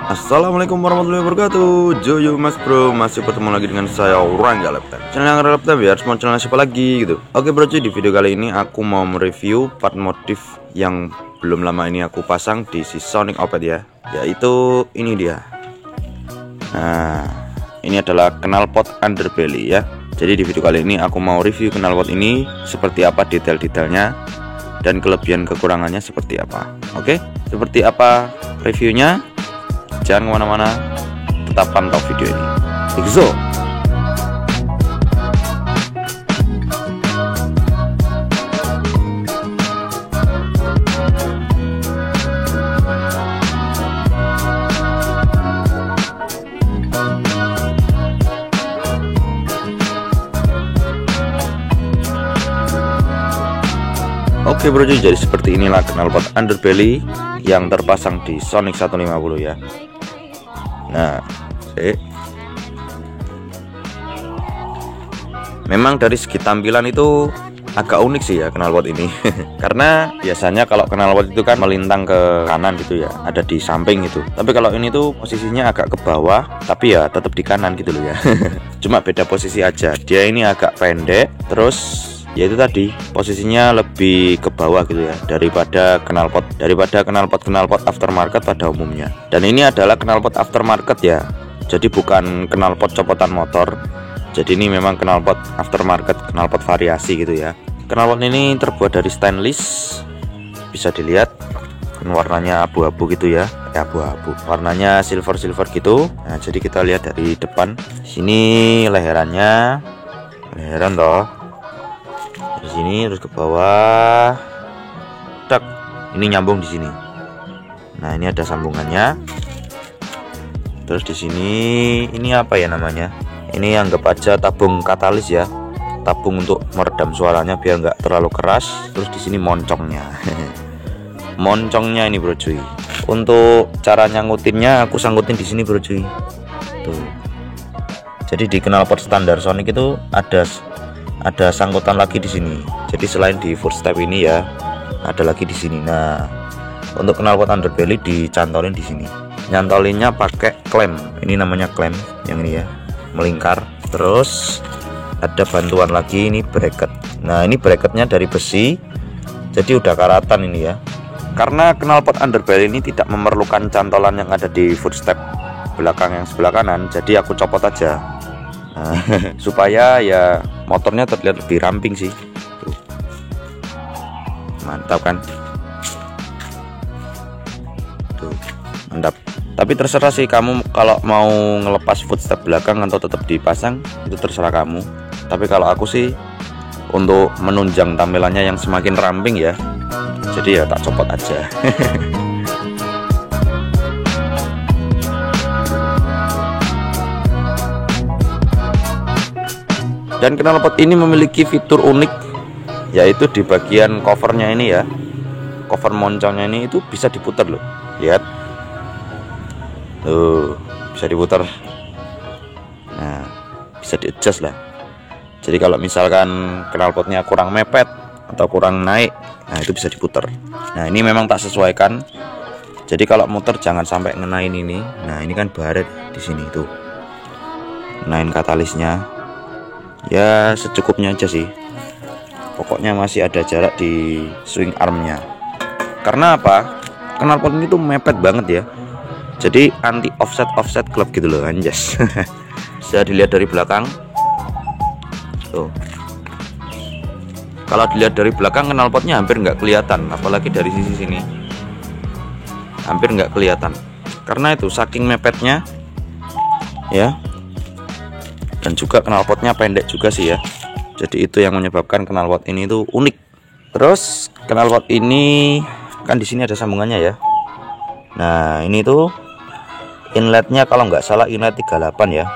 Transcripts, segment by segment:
Assalamualaikum warahmatullahi wabarakatuh. Joyo Mas Bro, masih bertemu lagi dengan saya Rangga Laptop. Channel yang Laptop ya, semua channel siapa lagi gitu. Oke bro, di video kali ini aku mau mereview part modif yang belum lama ini aku pasang di si Sonic Oped ya, yaitu ini dia. Nah, ini adalah knalpot underbelly ya. Jadi di video kali ini aku mau review knalpot ini seperti apa detail-detailnya dan kelebihan kekurangannya seperti apa. Oke, seperti apa reviewnya? Jangan kemana-mana, tetap pantau video ini. Go! Oke bro, jadi seperti inilah knalpot underbelly yang terpasang di Sonic 150 ya. Nah, memang dari segi tampilan itu agak unik sih ya knalpot ini. Karena biasanya kalau knalpot itu kan melintang ke kanan gitu ya, ada di samping gitu. Tapi kalau ini tuh posisinya agak ke bawah, tapi ya tetap di kanan gitu loh ya. Cuma beda posisi aja. Dia ini agak pendek, terus yaitu tadi posisinya lebih ke bawah gitu ya daripada knalpot aftermarket pada umumnya. Dan ini adalah knalpot aftermarket ya, jadi bukan knalpot copotan motor. Jadi ini memang knalpot aftermarket, knalpot variasi gitu ya. Knalpot ini terbuat dari stainless, bisa dilihat warnanya abu-abu gitu ya, abu-abu, warnanya silver gitu. Nah, jadi kita lihat dari depan sini leherannya, leheran toh di sini, terus ke bawah, tak, ini nyambung di sini. Nah, ini ada sambungannya. Terus di sini, ini apa ya namanya? Ini anggap aja tabung katalis ya, tabung untuk meredam suaranya biar nggak terlalu keras. Terus di sini moncongnya, moncongnya ini bro cuy. Untuk cara nyangkutinnya, aku sangkutin di sini bro cuy. Tuh. Jadi di knalpot standar Sonic itu ada sangkutan lagi di sini. Jadi selain di footstep ini ya, ada lagi di sini. Nah, untuk knalpot underbelly dicantolin di sini. Nyantolinnya pakai klem. Ini namanya klem yang ini ya, melingkar. Terus ada bantuan lagi, ini bracket. Nah, ini bracketnya dari besi. Jadi udah karatan ini ya. Karena knalpot underbelly ini tidak memerlukan cantolan yang ada di footstep belakang yang sebelah kanan, jadi aku copot aja. Nah, supaya ya motornya terlihat lebih ramping sih. Tuh. Mantap kan? Tuh, mantap. Tapi terserah sih kamu kalau mau ngelepas footstep belakang atau tetap dipasang, itu terserah kamu. Tapi kalau aku sih untuk menunjang tampilannya yang semakin ramping ya, jadi ya tak copot aja. Dan knalpot ini memiliki fitur unik, yaitu di bagian covernya ini ya, cover moncongnya ini itu bisa diputar loh. Lihat tuh, bisa diputar. Nah, bisa di adjust lah. Jadi kalau misalkan knalpotnya kurang mepet atau kurang naik, nah itu bisa diputar. Nah, ini memang tak sesuaikan. Jadi kalau muter jangan sampai ngenain ini. Nah, ini kan baret di sini tuh, ngenain katalisnya. Ya secukupnya aja sih, pokoknya masih ada jarak di swing armnya. Karena apa? Knalpot ini tuh mepet banget ya, jadi anti offset klep gitu loh anjas. Bisa dilihat dari belakang tuh. Kalau dilihat dari belakang knalpotnya hampir nggak kelihatan, apalagi dari sisi sini hampir nggak kelihatan, karena itu saking mepetnya ya. Dan juga knalpotnya pendek juga sih ya, jadi itu yang menyebabkan knalpot ini tuh unik. Terus knalpot ini kan di sini ada sambungannya ya. Nah, ini tuh inletnya kalau nggak salah inlet 38 ya,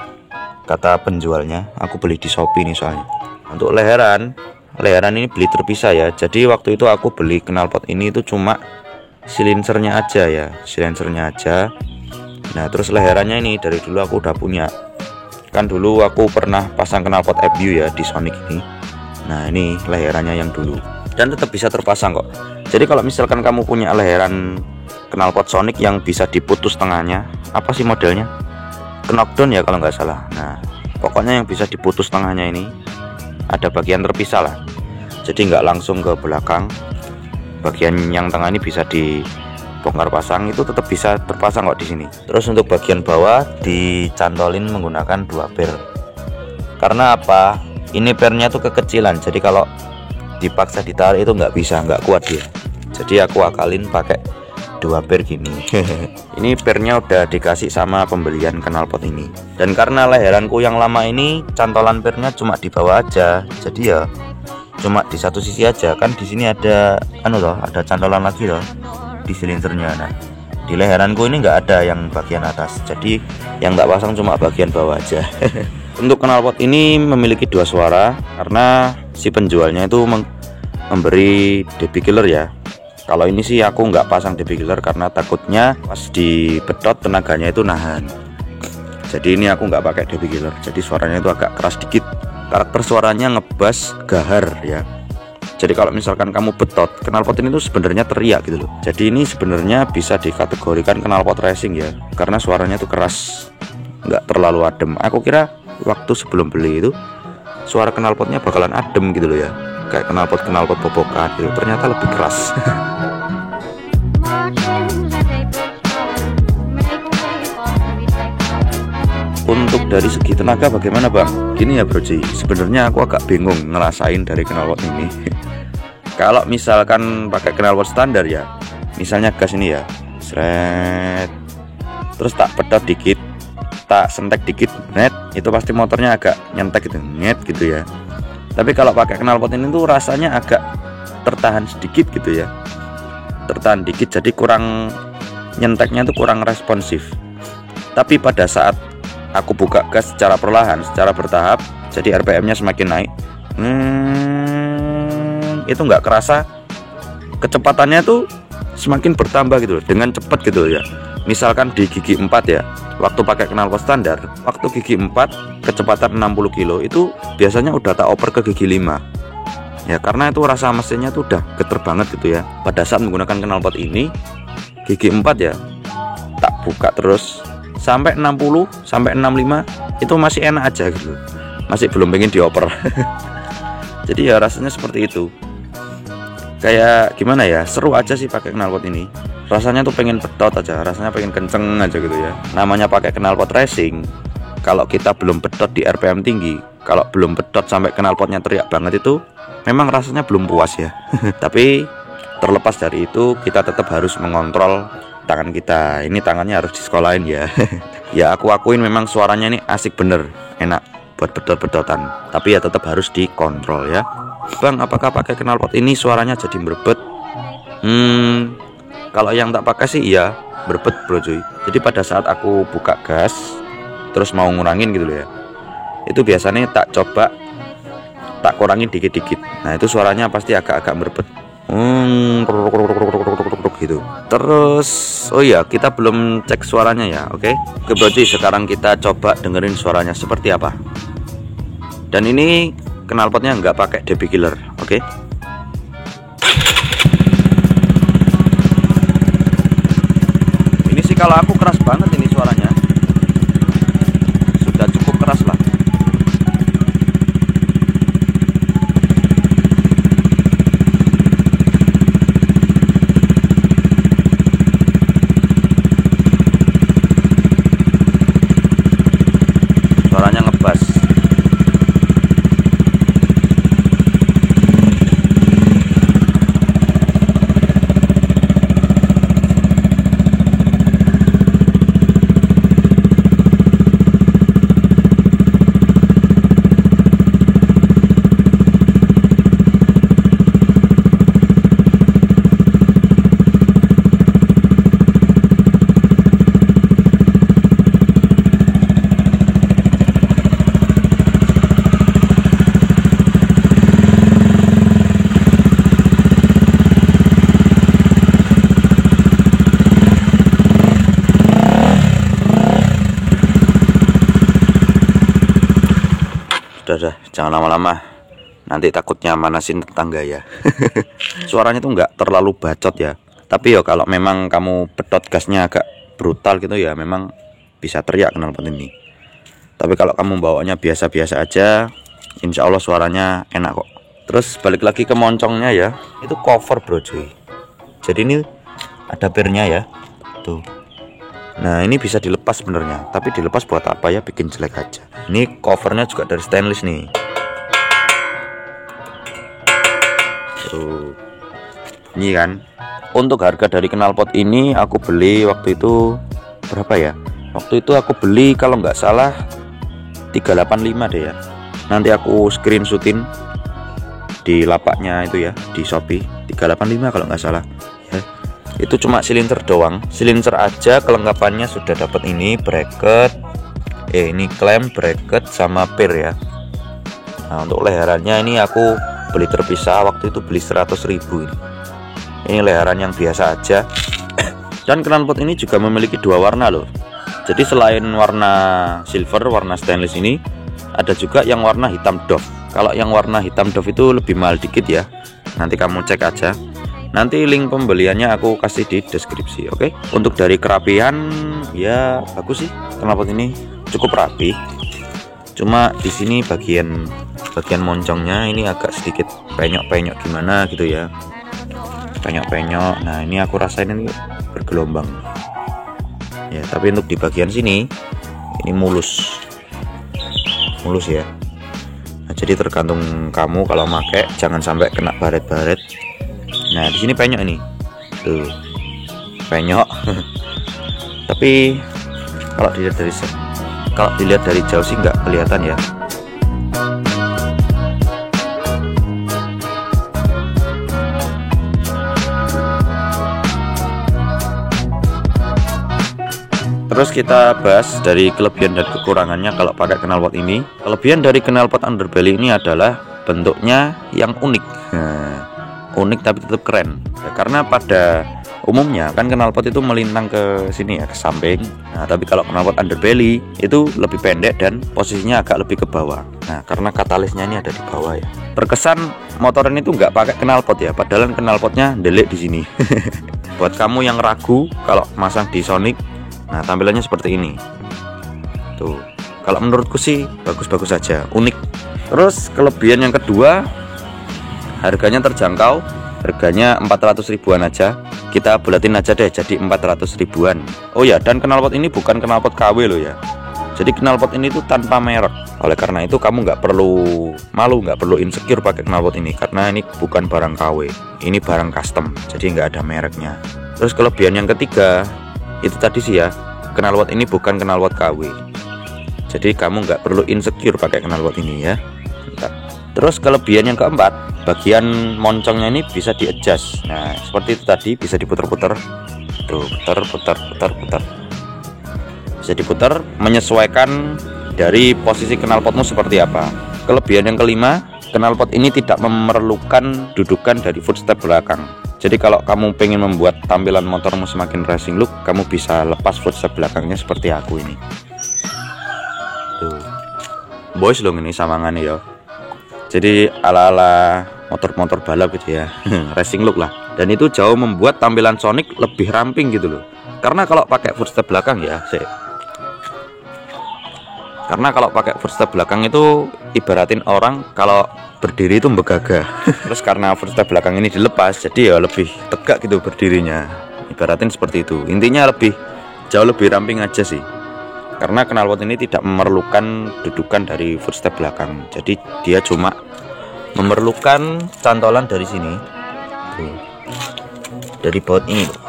kata penjualnya. Aku beli di Shopee nih soalnya. Untuk leheran ini beli terpisah ya. Jadi waktu itu aku beli knalpot ini itu cuma silencernya aja ya, silencernya aja. Nah, terus leherannya ini dari dulu aku udah punya. Kan dulu aku pernah pasang knalpot FU ya di Sonic ini. Nah, ini leherannya yang dulu, dan tetap bisa terpasang kok. Jadi kalau misalkan kamu punya leheran knalpot Sonic yang bisa diputus tengahnya. Apa sih modelnya? Knockdown ya kalau nggak salah. Nah, pokoknya yang bisa diputus tengahnya ini ada bagian terpisah lah. Jadi nggak langsung ke belakang. Bagian yang tengah ini bisa dibongkar pasang, itu tetap bisa terpasang kok di sini. Terus untuk bagian bawah dicantolin menggunakan 2 per. Karena apa? Ini pernya tuh kekecilan. Jadi kalau dipaksa ditarik itu nggak bisa, nggak kuat dia. Jadi aku akalin pakai 2 per gini. Ini pernya udah dikasih sama pembelian knalpot ini. Dan karena leheranku yang lama ini cantolan pernya cuma di bawah aja, jadi ya cuma di satu sisi aja. Kan di sini ada ada cantolan lagi loh di silindernya. Nah, di leheranku ini nggak ada yang bagian atas, jadi yang tak pasang cuma bagian bawah aja. Untuk knalpot ini memiliki 2 suara karena si penjualnya itu memberi DB killer ya. Kalau ini sih aku nggak pasang DB killer karena takutnya pas dipedot tenaganya itu nahan. Jadi ini aku nggak pakai DB killer. Jadi suaranya itu agak keras dikit. Karakter suaranya ngebass gahar ya. Jadi kalau misalkan kamu betot, knalpot ini tuh sebenarnya teriak gitu loh. Jadi ini sebenarnya bisa dikategorikan knalpot racing ya, karena suaranya tuh keras, nggak terlalu adem. Aku kira waktu sebelum beli itu suara knalpotnya bakalan adem gitu loh ya, kayak knalpot bobokan gitu. Ternyata lebih keras. Untuk dari segi tenaga bagaimana bang? Gini ya Broji, sebenarnya aku agak bingung ngerasain dari knalpot ini. Kalau misalkan pakai knalpot standar ya, misalnya gas ini ya, seret, terus tak pedot dikit, tak sentek dikit, net, itu pasti motornya agak nyentek gitu, net gitu ya. Tapi kalau pakai knalpot ini tuh rasanya agak tertahan sedikit gitu ya, tertahan dikit, jadi kurang nyenteknya tuh kurang responsif. Tapi pada saat aku buka gas secara perlahan, secara bertahap, jadi RPM-nya semakin naik, itu nggak kerasa, kecepatannya tuh semakin bertambah gitu loh, dengan cepat gitu ya. Misalkan di gigi 4 ya, waktu pakai knalpot standar, waktu gigi 4 kecepatan 60 kilo itu biasanya udah tak oper ke gigi 5 ya, karena itu rasa mesinnya tuh udah geter banget gitu ya. Pada saat menggunakan knalpot ini, gigi 4 ya tak buka terus sampai 60 sampai 65 itu masih enak aja gitu, masih belum pengen dioper. Jadi ya rasanya seperti itu, kayak gimana ya, seru aja sih pakai knalpot ini. Rasanya tuh pengen pedot aja, rasanya pengen kenceng aja gitu ya. Namanya pakai knalpot racing, kalau kita belum pedot di RPM tinggi, kalau belum pedot sampai knalpotnya teriak banget, itu memang rasanya belum puas ya. Tapi terlepas dari itu, kita tetap harus mengontrol tangan kita. Ini tangannya harus disekolahin ya. Ya aku akuin memang suaranya ini asik bener, enak buat bedot-bedotan, tapi ya tetap harus dikontrol ya. Bang, apakah pakai knalpot ini suaranya jadi merebet? Kalau yang tak pakai sih iya merebet bro cuy. Jadi pada saat aku buka gas terus mau ngurangin gitu loh ya, itu biasanya tak coba tak kurangin dikit-dikit. Nah itu suaranya pasti agak-agak merebet, gitu. Terus oh iya, kita belum cek suaranya ya. Oke bro cuy, sekarang kita coba dengerin suaranya seperti apa. Dan ini knalpotnya nggak pakai DB killer. Oke. Ini sih kalau aku keras banget ini suaranya, sudah cukup keras lah. Suaranya ngebas. Udah, jangan lama-lama, nanti takutnya manasin tetangga ya. Suaranya tuh nggak terlalu bacot ya, Tapi yo kalau memang kamu pedot gasnya agak brutal gitu ya, memang bisa teriak knalpot ini. Tapi kalau kamu bawanya biasa-biasa aja, insya Allah suaranya enak kok. Terus balik lagi ke moncongnya ya, itu cover bro cuy. Jadi ini ada pirnya ya, tuh. Nah ini bisa dilepas sebenarnya, tapi dilepas buat apa ya, bikin jelek aja. Ini covernya juga dari stainless nih. Tuh, ini kan. Untuk harga dari knalpot ini aku beli waktu itu berapa ya? Waktu itu aku beli kalau nggak salah 385 deh ya. Nanti aku screenshotin di lapaknya itu ya, di Shopee. 385 kalau nggak salah ya. Itu cuma silinder doang, silinder aja. Kelengkapannya sudah dapat ini bracket, ini klem, bracket sama pir ya. Nah untuk leherannya ini aku beli terpisah, waktu itu beli 100.000 ini. Ini leheran yang biasa aja. Dan knalpot ini juga memiliki dua warna loh. Jadi selain warna silver, warna stainless ini, ada juga yang warna hitam doff. Kalau yang warna hitam doff itu lebih mahal dikit ya. Nanti kamu cek aja. Nanti link pembeliannya aku kasih di deskripsi, oke? Untuk dari kerapihan ya bagus sih. Knalpot ini cukup rapi. Cuma di sini bagian moncongnya ini agak sedikit penyok-penyok gimana gitu ya. Penyok-penyok. Nah ini aku rasain ini bergelombang ya, tapi untuk di bagian sini ini mulus ya. Nah, jadi tergantung kamu kalau pakai, jangan sampai kena baret-baret. Nah di sini penyok ini tuh, penyok. Tapi kalau dilihat dari jauh sih nggak kelihatan ya. Terus kita bahas dari kelebihan dan kekurangannya kalau pakai knalpot ini. Kelebihan dari knalpot underbelly ini adalah bentuknya yang unik. Nah, unik tapi tetap keren. Ya, karena pada umumnya kan knalpot itu melintang ke sini ya, ke samping. Nah, tapi kalau knalpot underbelly itu lebih pendek dan posisinya agak lebih ke bawah. Nah, karena katalisnya ini ada di bawah ya. Terkesan motor ini tuh nggak pakai knalpot ya, padahal knalpotnya delik di sini. Buat kamu yang ragu kalau masang di Sonic, nah tampilannya seperti ini tuh. Kalau menurutku sih bagus-bagus saja, unik. Terus kelebihan yang kedua, harganya terjangkau. Harganya 400 ribuan aja. Kita bulatin aja deh jadi 400 ribuan. Oh ya, dan knalpot ini bukan knalpot KW loh ya. Jadi knalpot ini tuh tanpa merek. Oleh karena itu kamu nggak perlu malu, nggak perlu insecure pakai knalpot ini, karena ini bukan barang KW, ini barang custom, jadi nggak ada mereknya. Terus kelebihan yang ketiga itu tadi sih ya, knalpot ini bukan knalpot KW, jadi kamu nggak perlu insecure pakai knalpot ini ya. Terus kelebihan yang keempat, bagian moncongnya ini bisa di adjust. Nah seperti itu tadi, bisa diputar-putar tuh, putar, bisa diputar menyesuaikan dari posisi knalpotmu seperti apa. Kelebihan yang kelima, knalpot ini tidak memerlukan dudukan dari footstep belakang. Jadi kalau kamu pengen membuat tampilan motormu semakin racing look, kamu bisa lepas footstep belakangnya seperti aku ini. Tuh, boys dong ini samangannya ya. Jadi ala-ala motor-motor balap gitu ya, racing look lah. Dan itu jauh membuat tampilan Sonic lebih ramping gitu loh. Karena kalau pakai footstep belakang ya, karena kalau pakai footstep belakang itu ibaratin orang kalau berdiri itu begagah. Terus karena footstep belakang ini dilepas, jadi ya lebih tegak gitu berdirinya. Ibaratin seperti itu. Intinya jauh lebih ramping aja sih. Karena knalpot ini tidak memerlukan dudukan dari footstep belakang. Jadi dia cuma memerlukan cantolan dari sini. Tuh. Dari baut ini loh.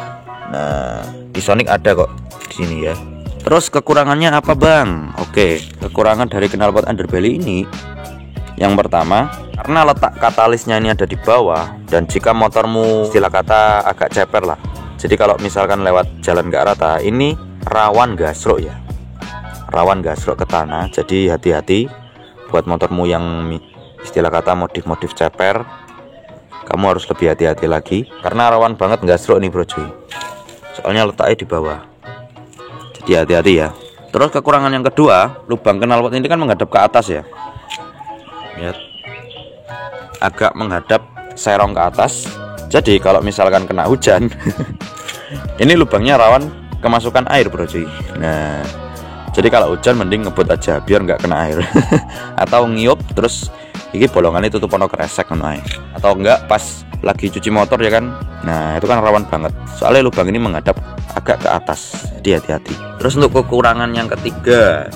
Nah, di Sonic ada kok di sini ya. Terus kekurangannya apa bang? Oke, kekurangan dari knalpot underbelly ini, yang pertama, karena letak katalisnya ini ada di bawah, dan jika motormu istilah kata agak ceper lah, jadi kalau misalkan lewat jalan gak rata, ini rawan gasruk ya, rawan gasruk ke tanah. Jadi hati-hati buat motormu yang istilah kata modif-modif ceper, kamu harus lebih hati-hati lagi, karena rawan banget gasruk nih bro cuy, soalnya letaknya di bawah. Jadi hati-hati ya. Terus kekurangan yang kedua, lubang knalpot ini kan menghadap ke atas ya. Lihat, agak menghadap serong ke atas. Jadi kalau misalkan kena hujan ini lubangnya rawan kemasukan air bro cuy. Nah jadi kalau hujan mending ngebut aja biar nggak kena air atau ngiup terus ini bolongannya tutup ono kresek kan, atau enggak pas lagi cuci motor ya kan. Nah itu kan rawan banget soalnya lubang ini menghadap agak ke atas, jadi hati-hati. Terus untuk kekurangan yang ketiga,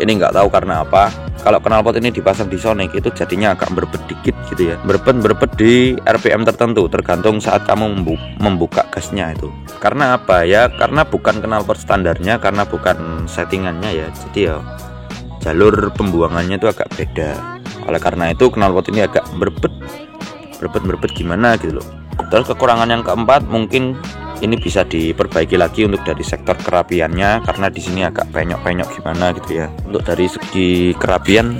ini nggak tahu karena apa, kalau knalpot ini dipasang di Sonic itu jadinya agak berbet dikit gitu ya, berbet di RPM tertentu tergantung saat kamu membuka gasnya itu. Karena apa ya, karena bukan knalpot standarnya, karena bukan settingannya ya, jadi ya jalur pembuangannya itu agak beda. Oleh karena itu knalpot ini agak berbet gimana gitu loh. Terus kekurangan yang keempat, mungkin ini bisa diperbaiki lagi untuk dari sektor kerapiannya, karena di sini agak penyok-penyok gimana gitu ya. Untuk dari segi kerapian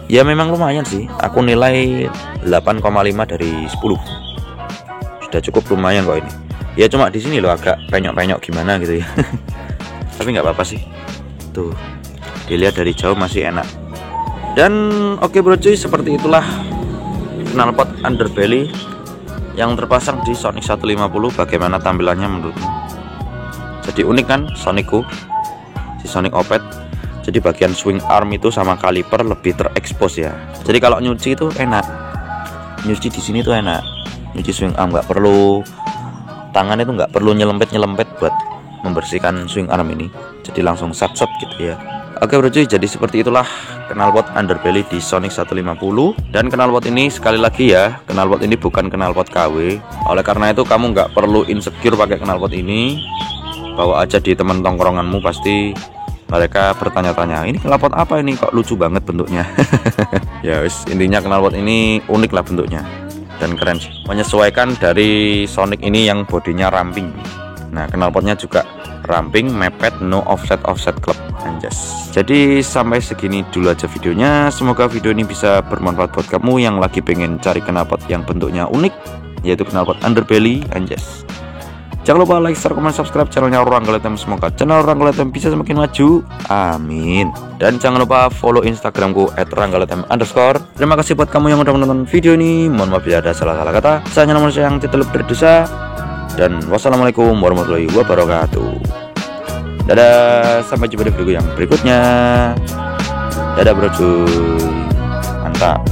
ya memang lumayan sih, aku nilai 8,5 dari 10. Sudah cukup lumayan kok ini. Ya cuma di sini loh agak penyok-penyok gimana gitu ya. Tapi nggak apa-apa sih. Tuh, dilihat dari jauh masih enak. Dan oke bro cuy, seperti itulah knalpot underbelly yang terpasang di Sonic 150. Bagaimana tampilannya menurutmu? Jadi unik kan Sonicku, si Sonic Oped. Jadi bagian swing arm itu sama kaliper lebih terekspos ya. Jadi kalau nyuci itu enak, nyuci di sini tuh enak. Nyuci swing arm nggak perlu tangan, itu nggak perlu nyelempet buat membersihkan swing arm ini. Jadi langsung sat gitu ya. Oke bro cuy, jadi seperti itulah knalpot underbelly di Sonic 150. Dan knalpot ini sekali lagi ya, knalpot ini bukan knalpot KW. Oleh karena itu kamu nggak perlu insecure pakai knalpot ini. Bawa aja di teman tongkronganmu, pasti mereka bertanya-tanya, ini knalpot apa ini kok lucu banget bentuknya. Ya wis, intinya knalpot ini unik lah bentuknya dan keren sih. Menyesuaikan dari Sonic ini yang bodinya ramping. Nah knalpotnya juga ramping, mepet, no offset club, anjas. Jadi sampai segini dulu aja videonya. Semoga video ini bisa bermanfaat buat kamu yang lagi pengen cari knalpot yang bentuknya unik, yaitu knalpot underbelly, anjas. Jangan lupa like, share, komen, subscribe channelnya Ranggaletem. Semoga channel Ranggaletem bisa semakin maju, amin. Dan jangan lupa follow Instagramku @ranggaletem_. Terima kasih buat kamu yang udah menonton video ini. Mohon maaf bila ada salah-salah kata. Saya hanya manusia yang tidak lebih berdosa. Dan wassalamualaikum warahmatullahi wabarakatuh. Dadah, sampai jumpa di video yang berikutnya. Dadah bro cuy, mantap.